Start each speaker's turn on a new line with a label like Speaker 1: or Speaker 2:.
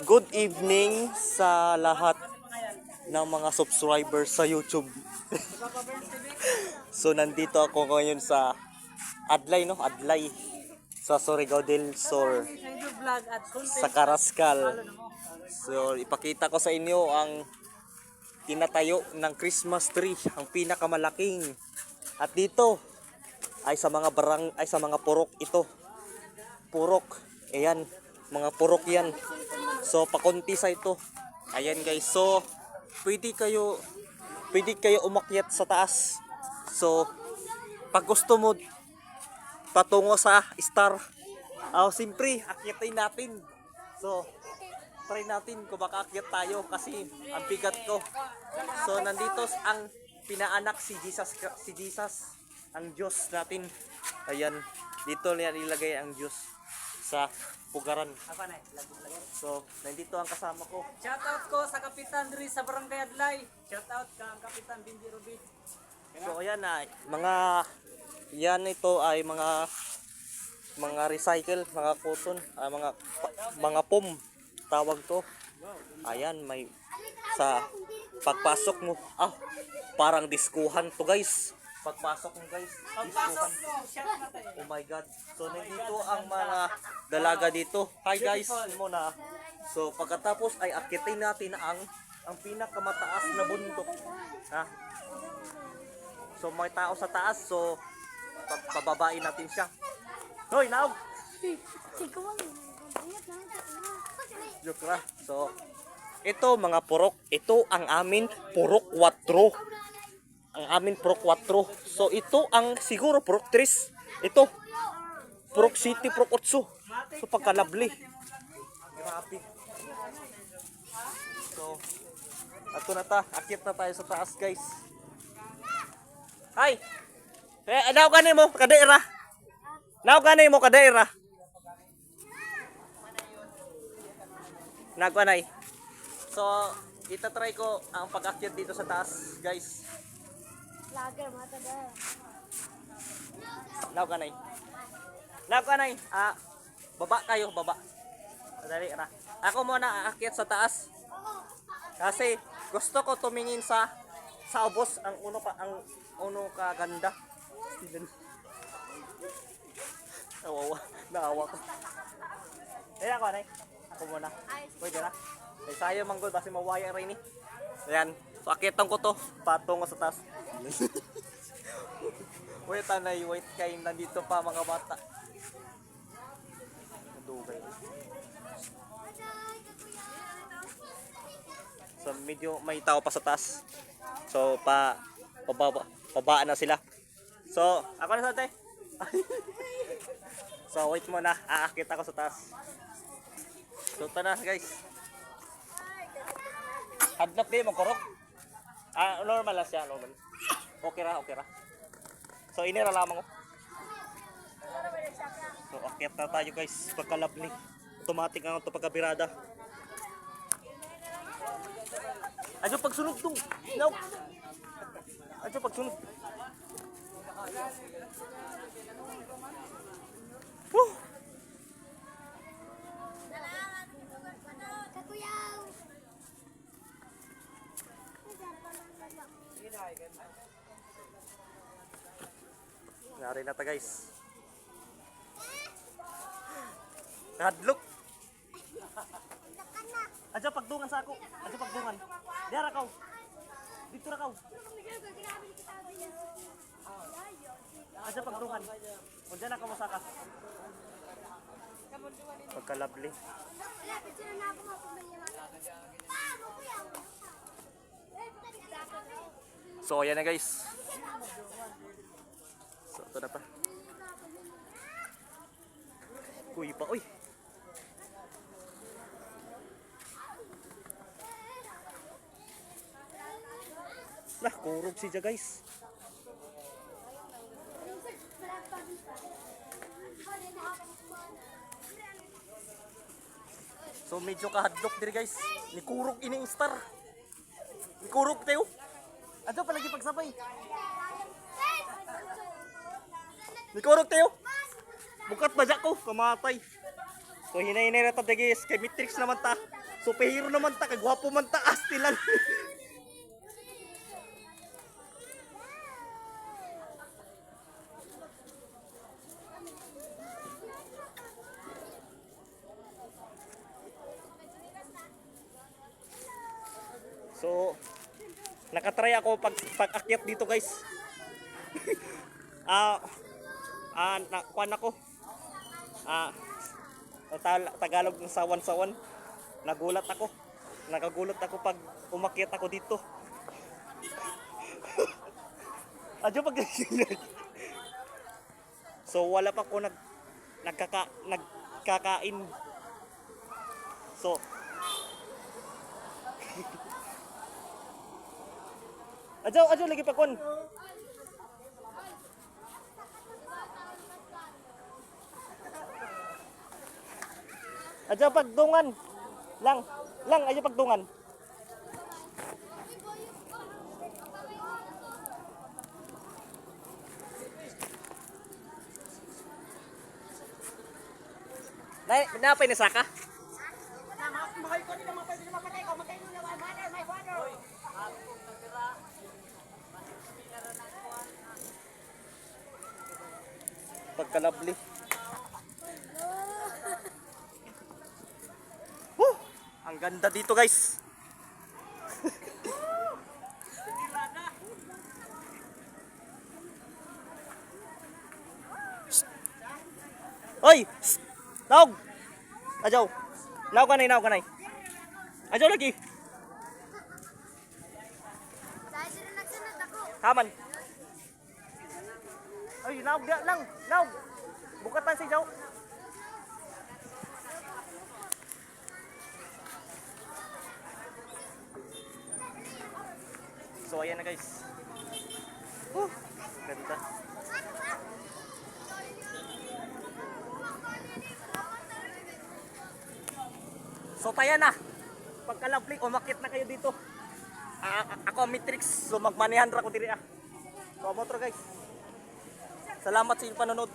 Speaker 1: Good evening sa lahat ng mga subscribers sa YouTube. So nandito ako ngayon sa Adlay, no? Adlay sa Surigao del Sur sa Carrascal. So ipakita ko sa inyo ang tinatayo ng Christmas tree, ang pinakamalaking. At dito ay sa mga sa mga purok ito. Purok. Ayan, mga purok 'yan. So pakunti sa ito. Ayan guys. So pwede kayo umakyat sa taas. So pag gusto mo patungo sa star, siyempre akyatin natin. So try natin kung makaakyat tayo kasi ang bigat ko. So nandito ang pinaanak si Jesus, ang Diyos natin. Ayan, dito niya nilagay ang Diyos sa pugaran. So nandito ang kasama ko.
Speaker 2: Shoutout ko sa Kapitan Dri sa Barangay Adlay. Shoutout ka ang Kapitan Bindi Ruby.
Speaker 1: So ayan na, ito ay mga recycle, mga cotton, mga pom tawag to. Ayan, may sa pagpasok mo, parang diskuhan to guys. Pagpasok mo guys, diskuhan. Oh my god. So nandito ang mga dalaga dito. Hi guys, muna. So pagkatapos ay akitin natin ang pinakamataas na bundok. So may tao sa taas, so pababain natin siya. Hoy, naog! Joke lang. So ito mga purok, ito ang amin purok 4. Ang amin purok 4. So ito ang siguro purok 3. Ito purok city, purok 8. So pagkalabli. Grabe. So ato na ta, akyat na tayo sa taas guys. Hay. Daw kanay mo kadaira. Daw kanay mo kadaira. Nagwanay. So itatry ko ang pag-akyat dito sa taas guys.
Speaker 3: Lager mata dah.
Speaker 1: Law kanay. Baba kayo, baba. Dali ra. Ako muna aakyat sa taas. Kasi gusto ko tumingin sa ubos ang uno ka ganda. Naawa ko. Ayan ako anay. Ako muna. Pwede na. Ay sayo manggol basi mawaya rin ni. Ayan. So akitan ko to patungo sa taas. Wait tanay, wait kay nandito pa mga bata. Dugay. So medyo may tao pa sa taas. So pababa na sila. So ako na sa te. So wait muna, aakit ako sa taas. So tara guys. Hadlap di mo korok. Normal lang siya, normal. Okay ra. So inira lamang ko. So akyat na tayo guys, pagkalabli. Automatic ang ito pagkabirada. Adyo pagsunog dong. No. Adyo pagsunog. Woo!
Speaker 3: Kakuyaw.
Speaker 1: Nari na ta guys. Hadlok. Adyo pagdungan sa ako. Adyo pagdungan. Diara ka. Dito ra ka. Adyo pagdungan. Unsa na ka mosaka. Pagkalabli. So ayan na guys. So ito na pa. Kuy pa, uy. Lah, kurog siya guys. So medyo kahadlok diri guys. Ni kurog ini star. Ni kurog tayo. Adto palagi pagsabay. Ni kurog tayo. Bukat ba ko kamatay. So hinay-hinay na ta guys, kay Matrix naman ta. Superhero naman ta, kay gwapo man ta, astilan. So nakatry ako pag-akyat dito guys. Nakuan ako. Tagalog ng sawan-sawan. Nakagulat ako pag umakyat ako dito. Adyo pag So wala pa ako nagkakain. So Adyo lagi pa kon. Adyo pagdungan. Lang adyo pagdungan. Napay na saka? Pagkalabli. Ang ganda dito guys. Oy! Naog! Ajaw! Naog kanay. Ajaw lagi. Haman. Ay, naog dia lang. Naog. Bukatan si Jaw. So ayan na guys. Ganda. So tayo na. Pagkalapli, umakit na kayo dito. Ako Matrix, so magmanihan ra ko diri. So motor guys. Salamat sa inyong panonood.